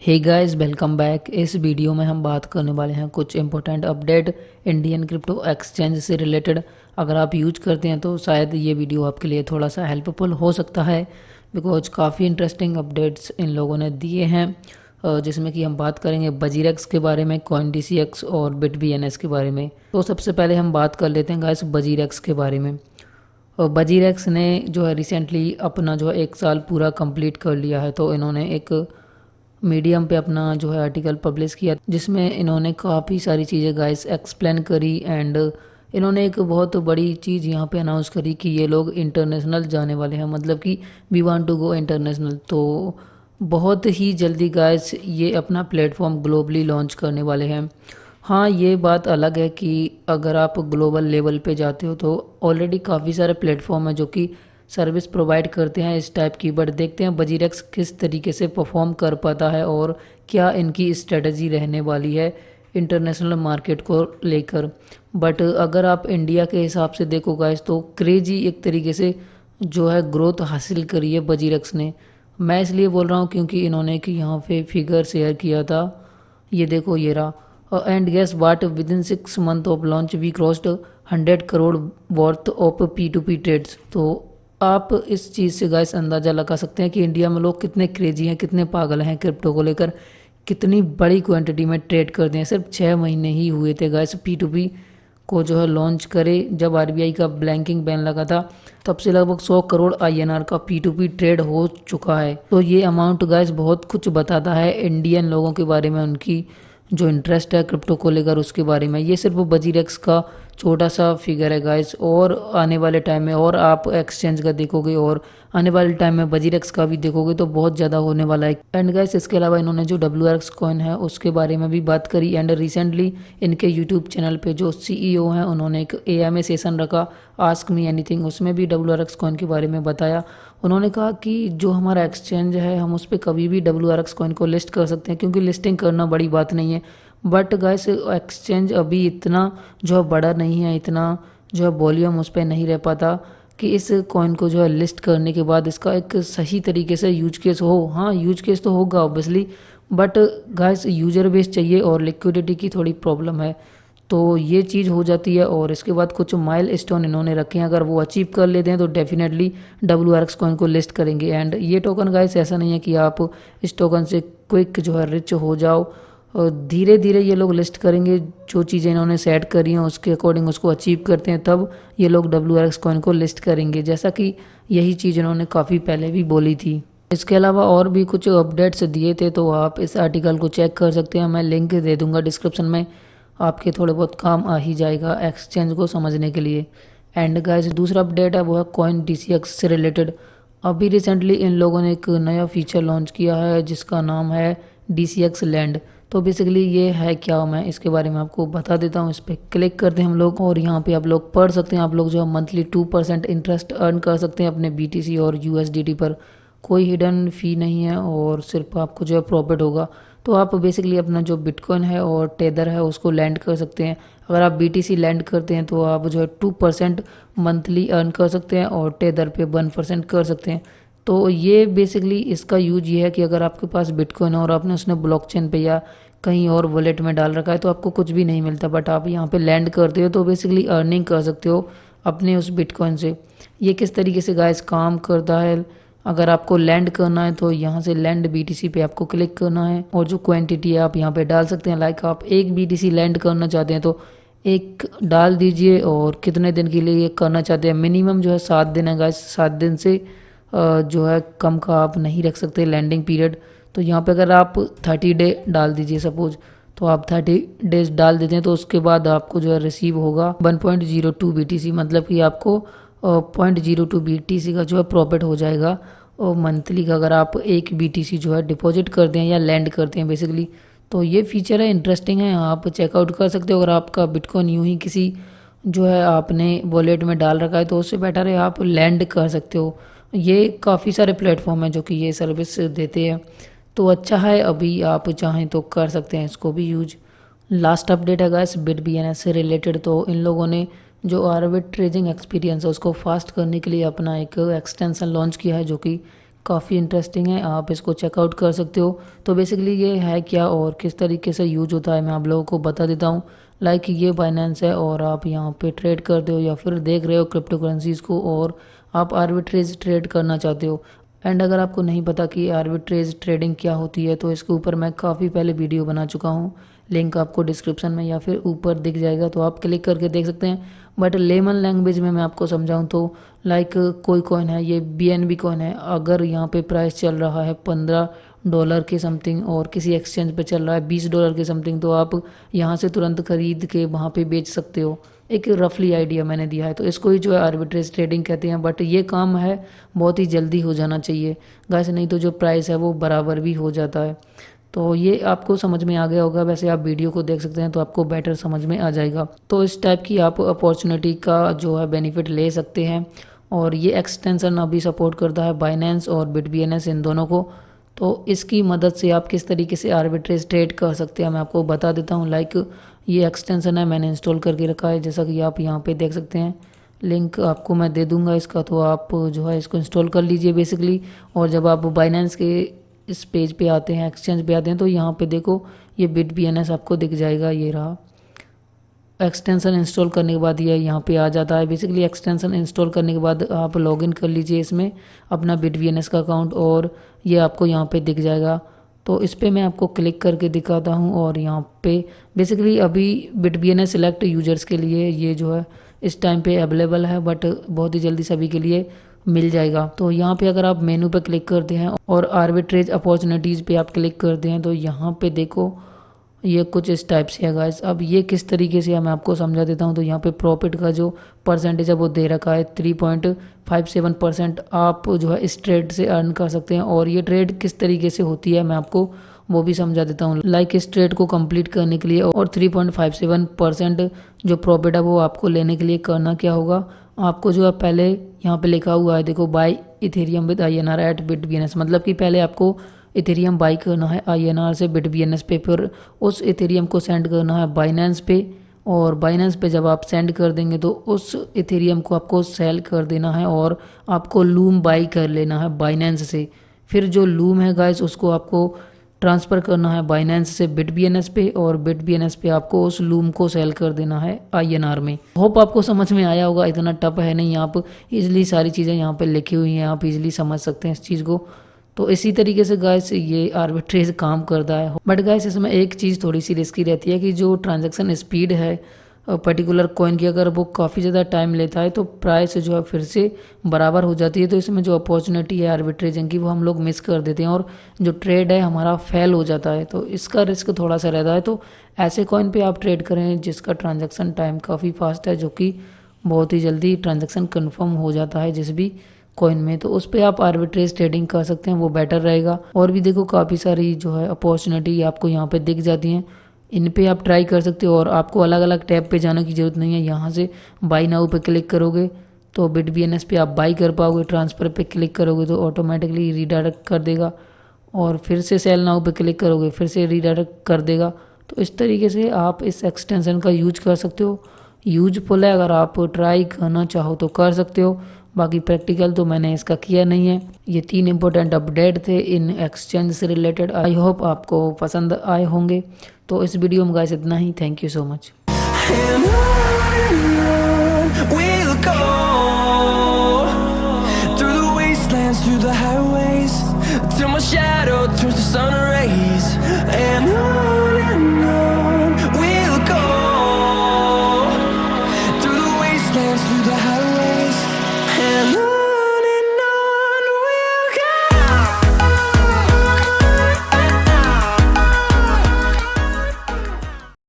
हे guys, welcome back. इस video में हम बात करने वाले हैं कुछ important update Indian crypto exchange से रिलेटेड। अगर आप यूज करते हैं तो शायद ये वीडियो आपके लिए थोड़ा सा हेल्पफुल हो सकता है, बिकॉज काफ़ी इंटरेस्टिंग अपडेट्स इन लोगों ने दिए हैं, जिसमें कि हम बात करेंगे वजीरेक्स के बारे में, CoinDCX और Bitbns के बारे में। तो सबसे पहले हम बात कर लेते हैं गाइस वजीरेक्स के बारे में। वजीरेक्स ने जो है रिसेंटली अपना जो है 1 साल पूरा कंप्लीट कर लिया है। तो इन्होंने एक मीडियम पे अपना जो है आर्टिकल पब्लिश किया, जिसमें इन्होंने काफ़ी सारी चीज़ें गाइस एक्सप्लेन करी। एंड इन्होंने एक बहुत बड़ी चीज़ यहाँ पे अनाउंस करी कि ये लोग इंटरनेशनल जाने वाले हैं, मतलब कि we want to go international. तो बहुत ही जल्दी गाइस ये अपना प्लेटफॉर्म ग्लोबली लॉन्च करने वाले हैं। हाँ, ये बात अलग है कि अगर आप ग्लोबल लेवल पे जाते हो तो ऑलरेडी काफ़ी सारे प्लेटफॉर्म हैं जो कि सर्विस प्रोवाइड करते हैं इस टाइप की, बट देखते हैं वजीरेक्स किस तरीके से परफॉर्म कर पाता है और क्या इनकी स्ट्रेटजी रहने वाली है इंटरनेशनल मार्केट को लेकर। बट अगर आप इंडिया के हिसाब से देखो गाइस तो क्रेजी एक तरीके से जो है ग्रोथ हासिल करी है वजीरेक्स ने। मैं इसलिए बोल रहा हूँ क्योंकि इन्होंने कि यहाँ पे फिगर शेयर किया था, ये देखो ये रहा। And guess what, within 6 months of launch we crossed 100 crore worth of P2P trades. तो आप इस चीज़ से गाइस अंदाज़ा लगा सकते हैं कि इंडिया में लोग कितने क्रेजी हैं, कितने पागल हैं क्रिप्टो को लेकर, कितनी बड़ी क्वांटिटी में ट्रेड करते हैं। सिर्फ 6 महीने ही हुए थे गाइस P2P को जो है लॉन्च करे। जब RBI का ब्लैंकिंग बैन लगा था तब से लगभग 100 करोड़ INR का P2P ट्रेड हो चुका है। तो ये अमाउंट गाइस बहुत कुछ बताता है इंडियन लोगों के बारे में, उनकी जो इंटरेस्ट है क्रिप्टो को लेकर उसके बारे में। ये सिर्फ वजीरेक्स का छोटा सा फिगर है गाइस, और आने वाले टाइम में और आप एक्सचेंज का देखोगे और आने वाले टाइम में वजीरेक्स का भी देखोगे तो बहुत ज़्यादा होने वाला है। एंड गाइस इसके अलावा इन्होंने जो WRX कॉइन है उसके बारे में भी बात करी। एंड रिसेंटली इनके यूट्यूब चैनल पे जो CEO हैं उन्होंने एक AMA सेशन रखा, आस्क मी एनीथिंग, उसमें भी WRX कॉइन के बारे में बताया। उन्होंने कहा कि जो हमारा एक्सचेंज है हम उस पर कभी भी WRX कॉइन को लिस्ट कर सकते हैं, क्योंकि लिस्टिंग करना बड़ी बात नहीं है। बट गाइस एक्सचेंज अभी इतना जो है बड़ा नहीं है, इतना जो है वॉल्यूम उस पर नहीं रह पाता कि इस कॉइन को जो है लिस्ट करने के बाद इसका एक सही तरीके से यूज केस हो। हाँ, यूज केस तो होगा obviously, but guys user base चाहिए और लिक्विडिटी की थोड़ी प्रॉब्लम है। तो ये चीज़ हो जाती है। और इसके बाद कुछ माइल स्टोन इन्होंने रखे हैं, अगर वो अचीव कर लेते हैं तो डेफिनेटली WRX कॉइन को लिस्ट करेंगे। एंड ये टोकन गाइस ऐसा नहीं है कि आप इस टोकन से क्विक जो है रिच हो जाओ, और धीरे धीरे ये लोग लिस्ट करेंगे। जो चीज़ें इन्होंने सेट करी हैं उसके अकॉर्डिंग उसको अचीव करते हैं तब ये लोग WRX कॉइन को लिस्ट करेंगे, जैसा कि यही चीज़ इन्होंने काफ़ी पहले भी बोली थी। इसके अलावा और भी कुछ अपडेट्स दिए थे तो आप इस आर्टिकल को चेक कर सकते हैं, मैं लिंक दे दूंगा डिस्क्रिप्शन में, आपके थोड़े बहुत काम आ ही जाएगा एक्सचेंज को समझने के लिए। एंड गाइस दूसरा अपडेट है वो है CoinDCX से रिलेटेड। अभी रिसेंटली इन लोगों ने एक नया फीचर लॉन्च किया है जिसका नाम है DCXlend। तो बेसिकली ये है क्या, मैं इसके बारे में आपको बता देता हूँ। इस पर क्लिक करते हैं हम लोग और यहाँ पे आप लोग पढ़ सकते हैं। आप लोग जो है मंथली 2% इंटरेस्ट अर्न कर सकते हैं अपने BTC और USDT पर। कोई हिडन फी नहीं है और सिर्फ आपको जो है प्रॉफिट होगा। तो आप बेसिकली अपना जो बिटकॉइन है और टेदर है उसको लैंड कर सकते हैं। अगर आप BTC लैंड करते हैं तो आप जो है 2% मंथली अर्न कर सकते हैं और टेदर पे 1% कर सकते हैं। तो ये बेसिकली इसका यूज ये है कि अगर आपके पास बिटकॉइन है और आपने उसने ब्लॉकचेन पे या कहीं और वॉलेट में डाल रखा है तो आपको कुछ भी नहीं मिलता, बट आप यहाँ पे लैंड करते हो तो बेसिकली अर्निंग कर सकते हो अपने उस बिटकॉइन से। ये किस तरीके से गाइस काम करता है, अगर आपको लैंड करना है तो यहाँ से लैंड BTC पे आपको क्लिक करना है और जो क्वांटिटी है आप यहाँ पे डाल सकते हैं। लाइक आप 1 BTC लैंड करना चाहते हैं तो 1 डाल दीजिए, और कितने दिन के लिए ये करना चाहते हैं, मिनिमम जो है 7 दिन है गाइस। 7 दिन से जो है कम का आप नहीं रख सकते लैंडिंग पीरियड। तो यहाँ पे अगर आप 30 डे डाल दीजिए सपोज, तो आप 30 डेज डाल देते हैं तो उसके बाद आपको जो है रिसीव होगा 1.02 BTC, मतलब कि आपको 0.02 BTC का जो है प्रॉफिट हो जाएगा और मंथली का, अगर आप 1 BTC जो है डिपॉजिट करते हैं या लैंड करते हैं बेसिकली। तो ये फीचर है, इंटरेस्टिंग है, आप चेकआउट कर सकते हो। अगर आपका बिटकॉइन यूं ही किसी जो है आपने वॉलेट में डाल रखा है तो उससे बेटर है आप लैंड कर सकते हो। ये काफ़ी सारे प्लेटफॉर्म हैं जो कि ये सर्विस देते हैं, तो अच्छा है, अभी आप चाहें तो कर सकते हैं इसको भी यूज। लास्ट अपडेट है गाइस Bitbns से रिलेटेड। तो इन लोगों ने जो आर्बिट्रेजिंग एक्सपीरियंस है उसको फास्ट करने के लिए अपना एक एक्सटेंशन लॉन्च किया है जो कि काफ़ी इंटरेस्टिंग है, आप इसको चेकआउट कर सकते हो। तो बेसिकली ये है क्या और किस तरीके से यूज होता है मैं आप लोगों को बता देता हूँ। लाइक ये बाइनेंस है और आप यहाँ पे ट्रेड करते हो या फिर देख रहे हो क्रिप्टो करेंसीज़ को और आप आर्बिट्रेज ट्रेड करना चाहते हो। एंड अगर आपको नहीं पता कि आर्बिट्रेज ट्रेडिंग क्या होती है तो इसके ऊपर मैं काफ़ी पहले वीडियो बना चुका हूँ, लिंक आपको डिस्क्रिप्शन में या फिर ऊपर दिख जाएगा, तो आप क्लिक करके देख सकते हैं। बट लेमन लैंग्वेज में मैं आपको समझाऊं तो लाइक कोई कॉइन है, ये BNB कॉइन है, अगर यहाँ पे प्राइस चल रहा है $15 के समथिंग और किसी एक्सचेंज पे चल रहा है $20 के समथिंग, तो आप यहाँ से तुरंत खरीद के वहाँ पे बेच सकते हो। एक रफली आइडिया मैंने दिया है, तो इसको ही जो है आर्बिट्रेज ट्रेडिंग कहते हैं। बट ये काम है बहुत ही जल्दी हो जाना चाहिए गाइस, नहीं तो जो प्राइस है वो बराबर भी हो जाता है। तो ये आपको समझ में आ गया होगा, वैसे आप वीडियो को देख सकते हैं तो आपको बेटर समझ में आ जाएगा। तो इस टाइप की आप अपॉर्चुनिटी का जो है बेनिफिट ले सकते हैं। और ये एक्सटेंशन अभी सपोर्ट करता है बाइनेंस और बिटबीएनएस इन दोनों को। तो इसकी मदद से आप किस तरीके से आर्बिट्रेज ट्रेड कर सकते हैं मैं आपको बता देता हूँ। लाइक ये एक्सटेंशन है, मैंने इंस्टॉल करके रखा है, जैसा कि आप यहाँ पे देख सकते हैं। लिंक आपको मैं दे दूंगा इसका, तो आप जो है इसको इंस्टॉल कर लीजिए बेसिकली। और जब आप बाइनेंस के इस पेज पे आते हैं, एक्सचेंज पे आते हैं, तो यहाँ पे देखो ये बिटबीएनएस आपको दिख जाएगा, ये रहा। एक्सटेंशन इंस्टॉल करने के बाद ये यहाँ पे आ जाता है। बेसिकली एक्सटेंशन इंस्टॉल करने के बाद आप लॉगिन कर लीजिए इसमें अपना बिटबीएनएस का अकाउंट और ये आपको यहाँ पे दिख जाएगा। तो इस पर मैं आपको क्लिक करके दिखाता हूँ और यहाँ पे बेसिकली अभी बिटबीएनएस सिलेक्ट यूजर्स के लिए ये जो है इस टाइम पे अवेलेबल है, बट बहुत ही जल्दी सभी के लिए मिल जाएगा। तो यहाँ पे अगर आप मेनू पे क्लिक करते हैं और आर्बिट्रेज अपॉर्चुनिटीज़ पे आप क्लिक करते हैं तो यहाँ पे देखो ये कुछ इस टाइप से है गाइस। अब ये किस तरीके से है मैं आपको समझा देता हूँ। तो यहाँ पे प्रॉफिट का जो परसेंटेज है वो दे रखा है 3.57%। आप जो है इस ट्रेड से अर्न कर सकते हैं। और ये ट्रेड किस तरीके से होती है मैं आपको वो भी समझा देता हूँ। लाइक इस ट्रेड को कंप्लीट करने के लिए और 3.57% जो प्रॉफिट है वो आपको लेने के लिए करना क्या होगा, आपको जो है पहले यहाँ पे लिखा हुआ है देखो buy Ethereum with INR at BitBNS, मतलब कि पहले आपको इथेरियम बाई करना है INR से बिटबीएनएस पे, फिर उस इथेरियम को सेंड करना है बाइनेंस पे और बाइनेंस पे जब आप सेंड कर देंगे तो उस इथेरियम को आपको सेल कर देना है और आपको लूम बाई कर लेना है बाइनेंस से। फिर जो लूम है गाइस उसको आपको ट्रांसफ़र करना है बाइनेंस से बिटबीएनएस पे और बिटबीएनएस पे आपको उस लूम को सेल कर देना है INR में। होप आपको समझ में आया होगा, इतना टफ है नहीं, आप इजीली सारी चीज़ें यहाँ पे लिखी हुई हैं, आप इजीली समझ सकते हैं इस चीज़ को। तो इसी तरीके से गाइस ये आर्बिट्रेज काम करता है। बट गाइस इसमें एक चीज़ थोड़ी सी रिस्की रहती है कि जो ट्रांजैक्शन स्पीड है पर्टिकुलर कॉइन की, अगर वो काफ़ी ज़्यादा टाइम लेता है तो प्राइस जो है फिर से बराबर हो जाती है। तो इसमें जो अपॉर्चुनिटी है आर्बिट्रेजिंग की वो हम लोग मिस कर देते हैं और जो ट्रेड है हमारा फेल हो जाता है, तो इसका रिस्क थोड़ा सा रहता है। तो ऐसे कॉइन पे आप ट्रेड करें जिसका ट्रांजैक्शन टाइम काफ़ी फास्ट है, जो कि बहुत ही जल्दी ट्रांजैक्शन कन्फर्म हो जाता है जिस भी कॉइन में, तो उस पर आप आर्बिट्रेज ट्रेडिंग कर सकते हैं, वो बेटर रहेगा। और भी देखो काफ़ी सारी जो है अपॉर्चुनिटी आपको यहाँ पे दिख जाती हैं, इन पे आप ट्राई कर सकते हो। और आपको अलग अलग टैब पे जाने की ज़रूरत नहीं है, यहाँ से बाई नाउ पे क्लिक करोगे तो बिटबीएनएस पे आप बाई कर पाओगे, ट्रांसफ़र पे क्लिक करोगे तो ऑटोमेटिकली रीडायरेक्ट कर देगा, और फिर से सेल नाउ पे क्लिक करोगे फिर से रीडायरेक्ट कर देगा। तो इस तरीके से आप इस एक्सटेंशन का यूज कर सकते हो, यूजफुल है, अगर आप ट्राई करना चाहो तो कर सकते हो। बाकी प्रैक्टिकल तो मैंने इसका किया नहीं है। ये 3 इंपॉर्टेंट अपडेट थे इन एक्सचेंज से रिलेटेड, आई होप आपको पसंद आए होंगे। तो इस वीडियो में गाइस इतना ही, thank you so much. Through the highways till my shadow turns to sun